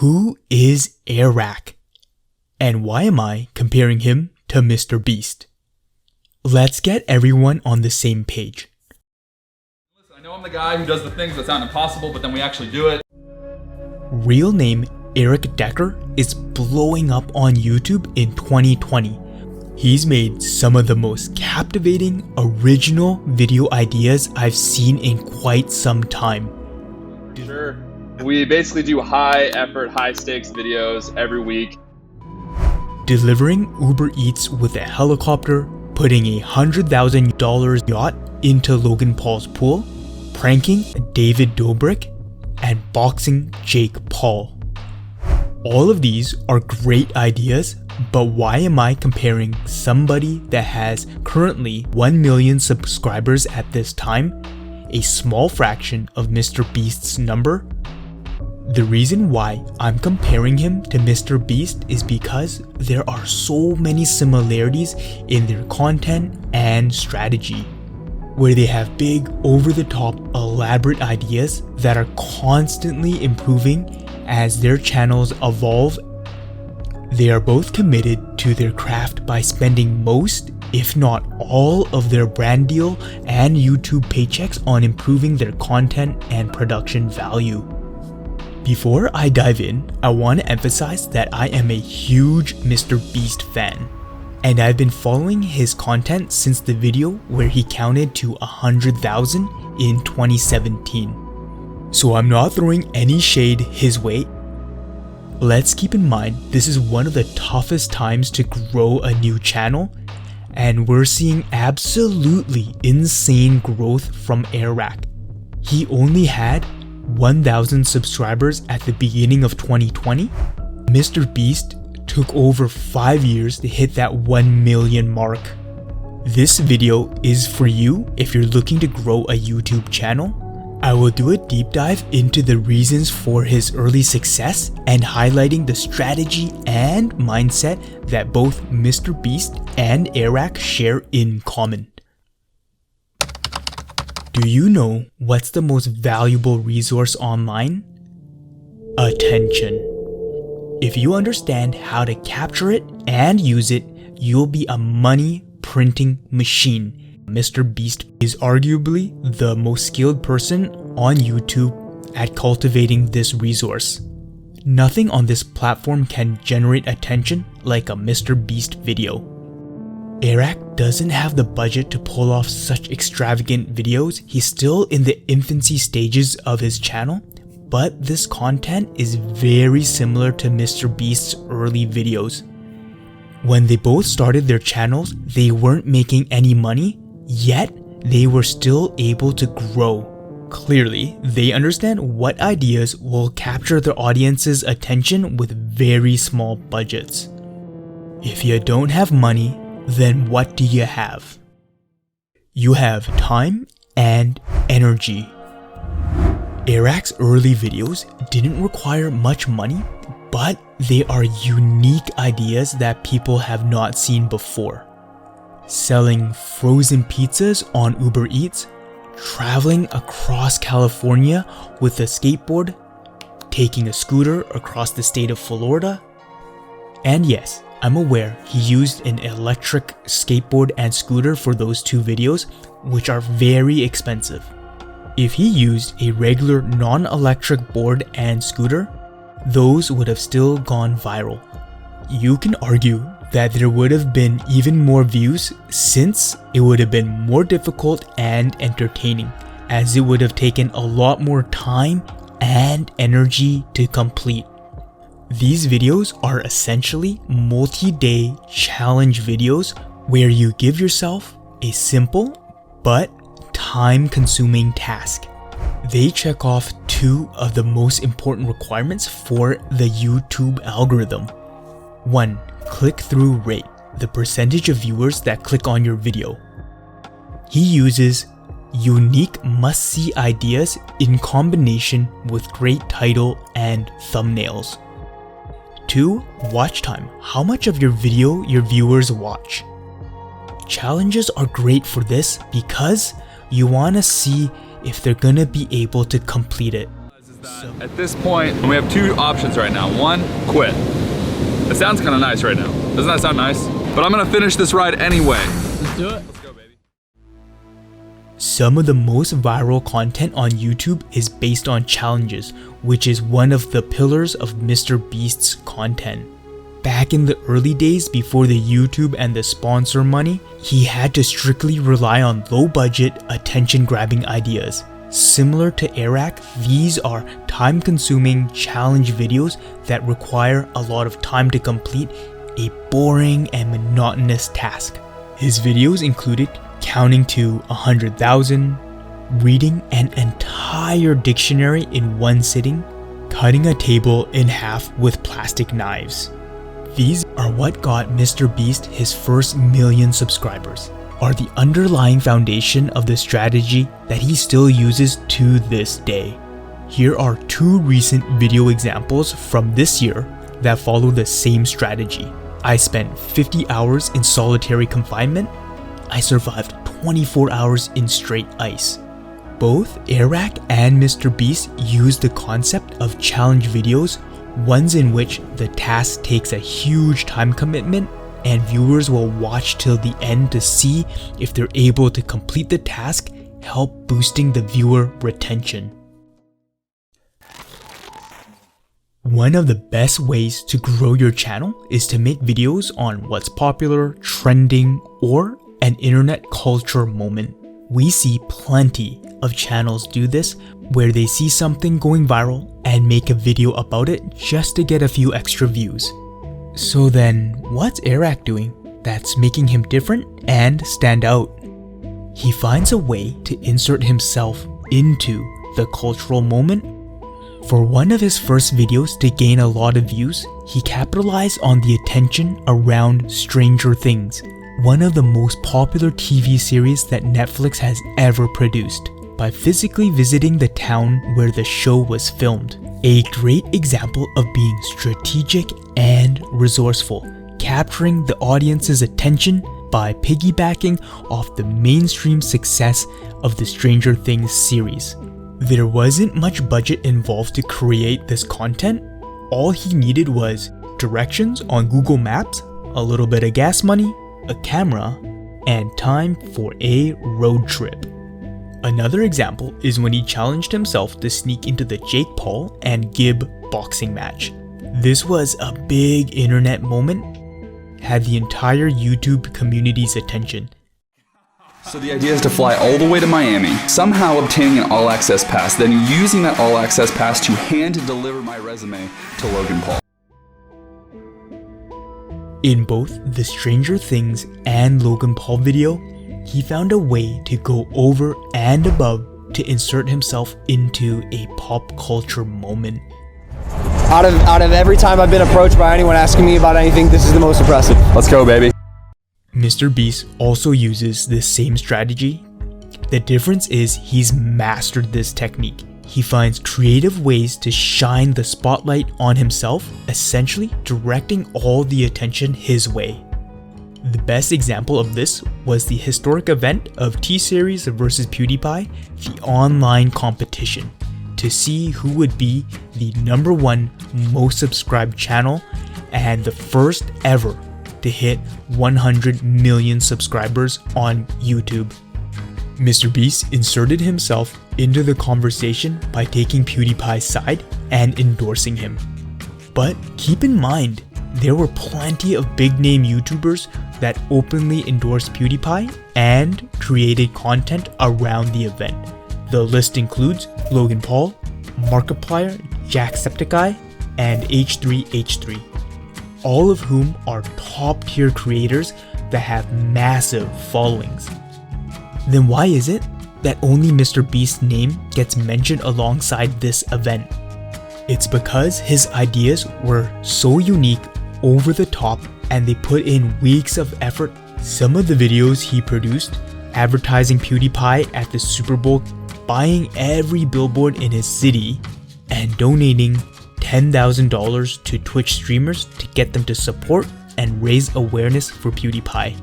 Who is Airrack? And why am I comparing him to MrBeast? Let's get everyone on the same page. Listen, I know I'm the guy who does the things that sound impossible, but then we actually do it. Real name Eric Decker is blowing up on YouTube in 2020. He's made some of the most captivating, original video ideas I've seen in quite some time. Sure. We basically do high effort, high stakes videos every week. Delivering Uber Eats with a helicopter, putting a $100,000 yacht into Logan Paul's pool, pranking David Dobrik, and boxing Jake Paul. All of these are great ideas, but why am I comparing somebody that has currently 1 million subscribers at this time, a small fraction of MrBeast's number? The reason why I'm comparing him to MrBeast is because there are so many similarities in their content and strategy, where they have big, over-the-top, elaborate ideas that are constantly improving as their channels evolve. They are both committed to their craft by spending most, if not all, of their brand deal and YouTube paychecks on improving their content and production value. Before I dive in, I want to emphasize that I am a huge MrBeast fan, and I've been following his content since the video where he counted to 100,000 in 2017. So I'm not throwing any shade his way. Let's keep in mind this is one of the toughest times to grow a new channel, and we're seeing absolutely insane growth from Airrack. He only had 1,000 subscribers at the beginning of 2020. MrBeast took over 5 years to hit that 1 million mark. This video is for you if you're looking to grow a YouTube channel. I will do a deep dive into the reasons for his early success and highlighting the strategy and mindset that both MrBeast and Airrack share in common. Do you know what's the most valuable resource online? Attention. If you understand how to capture it and use it, you'll be a money printing machine. MrBeast is arguably the most skilled person on YouTube at cultivating this resource. Nothing on this platform can generate attention like a MrBeast video. Airrack doesn't have the budget to pull off such extravagant videos. He's still in the infancy stages of his channel, but this content is very similar to MrBeast's early videos. When they both started their channels, they weren't making any money, yet they were still able to grow. Clearly, they understand what ideas will capture their audience's attention with very small budgets. If you don't have money, then what do you have? You have time and energy. Airrack's early videos didn't require much money, but they are unique ideas that people have not seen before. Selling frozen pizzas on Uber Eats, traveling across California with a skateboard, taking a scooter across the state of Florida, and yes, I'm aware he used an electric skateboard and scooter for those two videos, which are very expensive. If he used a regular non-electric board and scooter, those would have still gone viral. You can argue that there would have been even more views since it would have been more difficult and entertaining, as it would have taken a lot more time and energy to complete. These videos are essentially multi-day challenge videos where you give yourself a simple but time-consuming task. They check off two of the most important requirements for the YouTube algorithm. 1. Click-through rate, the percentage of viewers that click on your video. He uses unique must-see ideas in combination with great title and thumbnails. 2. Watch time, how much of your video your viewers watch. Challenges are great for this because you want to see if they're gonna be able to complete it. At this point, we have two options right now. One, quit. It sounds kind of nice right now. Doesn't that sound nice? But I'm gonna finish this ride anyway. Let's do it. Let's go, baby. Some of the most viral content on YouTube is based on challenges, which is one of the pillars of MrBeast's content. Back in the early days before the YouTube and the sponsor money, he had to strictly rely on low-budget, attention-grabbing ideas. Similar to Airrack, these are time-consuming challenge videos that require a lot of time to complete a boring and monotonous task. His videos included counting to 100,000, reading an entire dictionary in one sitting, cutting a table in half with plastic knives. These are what got MrBeast his first 1 million subscribers, are the underlying foundation of the strategy that he still uses to this day. Here are two recent video examples from this year that follow the same strategy. I spent 50 hours in solitary confinement. I survived 24 hours in straight ice. Both Airrack and MrBeast use the concept of challenge videos, ones in which the task takes a huge time commitment and viewers will watch till the end to see if they're able to complete the task, help boosting the viewer retention. One of the best ways to grow your channel is to make videos on what's popular, trending, or an internet culture moment. We see plenty of channels do this, where they see something going viral and make a video about it just to get a few extra views. So then, what's Airrack doing that's making him different and stand out? He finds a way to insert himself into the cultural moment. For one of his first videos to gain a lot of views, he capitalized on the attention around Stranger Things, one of the most popular TV series that Netflix has ever produced, by physically visiting the town where the show was filmed. A great example of being strategic and resourceful, capturing the audience's attention by piggybacking off the mainstream success of the Stranger Things series. There wasn't much budget involved to create this content. All he needed was directions on Google Maps, a little bit of gas money, a camera, and time for a road trip. Another example is when he challenged himself to sneak into the Jake Paul and Gib boxing match. This was a big internet moment, had the entire YouTube community's attention. So the idea is to fly all the way to Miami, somehow obtaining an all-access pass, then using that all-access pass to hand-deliver my resume to Logan Paul. In both the Stranger Things and Logan Paul video, he found a way to go over and above to insert himself into a pop culture moment. Out of every time I've been approached by anyone asking me about anything, this is the most impressive. Let's go, baby. MrBeast also uses this same strategy. The difference is he's mastered this technique. He finds creative ways to shine the spotlight on himself, essentially directing all the attention his way. The best example of this was the historic event of T-Series versus PewDiePie, the online competition, to see who would be the #1 most subscribed channel and the first ever to hit 100 million subscribers on YouTube. MrBeast inserted himself into the conversation by taking PewDiePie's side and endorsing him. But keep in mind, there were plenty of big-name YouTubers that openly endorsed PewDiePie and created content around the event. The list includes Logan Paul, Markiplier, Jacksepticeye, and H3H3, all of whom are top-tier creators that have massive followings. Then why is it that only MrBeast's name gets mentioned alongside this event? It's because his ideas were so unique, over the top, and they put in weeks of effort. Some of the videos he produced, advertising PewDiePie at the Super Bowl, buying every billboard in his city, and donating $10,000 to Twitch streamers to get them to support and raise awareness for PewDiePie.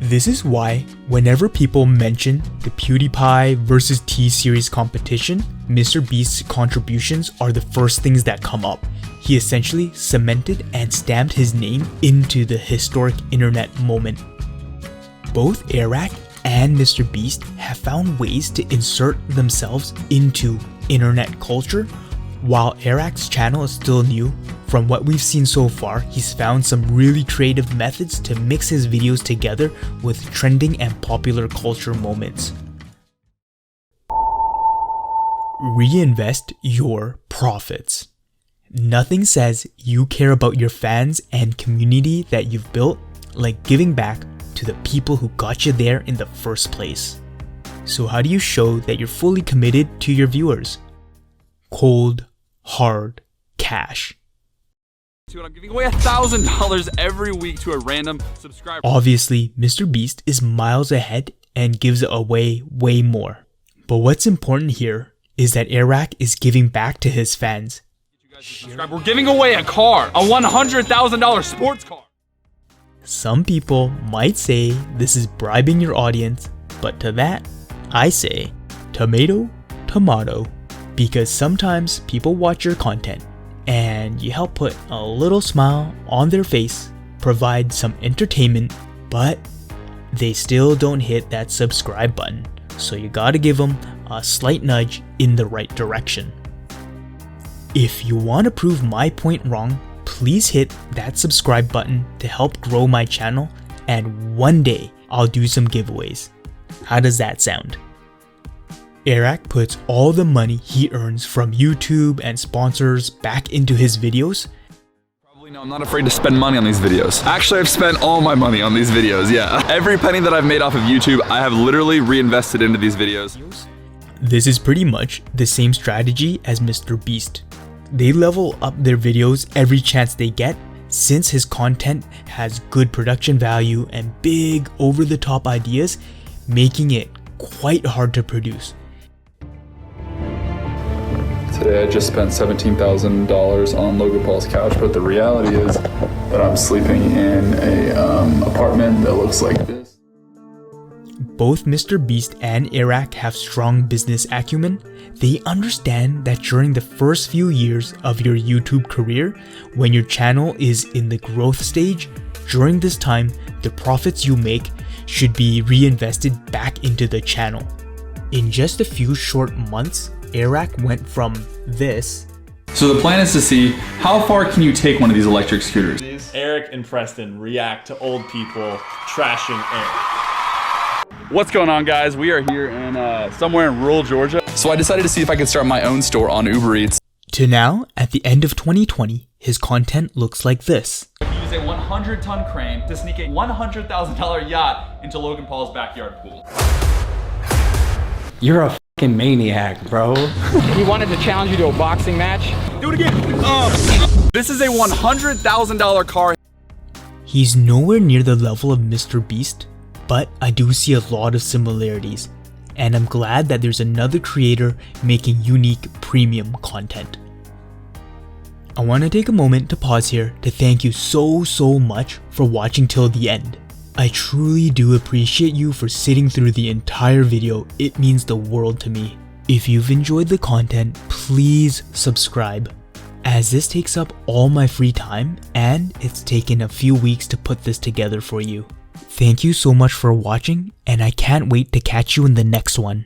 This is why whenever people mention the PewDiePie versus T-Series competition, MrBeast's contributions are the first things that come up. He essentially cemented and stamped his name into the historic internet moment. Both Airrack and MrBeast have found ways to insert themselves into internet culture. While Airrack's channel is still new, from what we've seen so far, he's found some really creative methods to mix his videos together with trending and popular culture moments. Reinvest your profits. Nothing says you care about your fans and community that you've built like giving back to the people who got you there in the first place. So how do you show that you're fully committed to your viewers? Hard cash. I'm giving away $1,000 every week to a random subscriber. Obviously, MrBeast is miles ahead and gives away way more. But what's important here is that Airrack is giving back to his fans. We're giving away a car, a $100,000 sports car. Some people might say this is bribing your audience, but to that, I say tomato, tomato. Because sometimes people watch your content and you help put a little smile on their face, provide some entertainment, but they still don't hit that subscribe button. So you gotta give them a slight nudge in the right direction. If you want to prove my point wrong, please hit that subscribe button to help grow my channel, and one day I'll do some giveaways. How does that sound? Airrack puts all the money he earns from YouTube and sponsors back into his videos. Probably no, I'm not afraid to spend money on these videos. Actually, I've spent all my money on these videos, yeah. Every penny that I've made off of YouTube, I have literally reinvested into these videos. This is pretty much the same strategy as MrBeast. They level up their videos every chance they get, since his content has good production value and big over-the-top ideas, making it quite hard to produce. Today I just spent $17,000 on Logan Paul's couch, but the reality is that I'm sleeping in a apartment that looks like this. Both MrBeast and Airrack have strong business acumen. They understand that during the first few years of your YouTube career, when your channel is in the growth stage, during this time, the profits you make should be reinvested back into the channel. In just a few short months, Airrack went from this. So the plan is to see how far can you take one of these electric scooters. Eric and Preston react to old people trashing Eric. What's going on, guys? We are here in somewhere in rural Georgia. So I decided to see if I could start my own store on Uber Eats. To now, at the end of 2020, his content looks like this. Use a 100-ton crane to sneak a $100,000 yacht into Logan Paul's backyard pool. You're a fucking maniac, bro. He wanted to challenge you to a boxing match. Do it again. This is a $100,000 car. He's nowhere near the level of MrBeast, but I do see a lot of similarities, and I'm glad that there's another creator making unique premium content. I want to take a moment to pause here to thank you so much for watching till the end. I truly do appreciate you for sitting through the entire video. It means the world to me. If you've enjoyed the content, please subscribe, as this takes up all my free time and it's taken a few weeks to put this together for you. Thank you so much for watching, and I can't wait to catch you in the next one.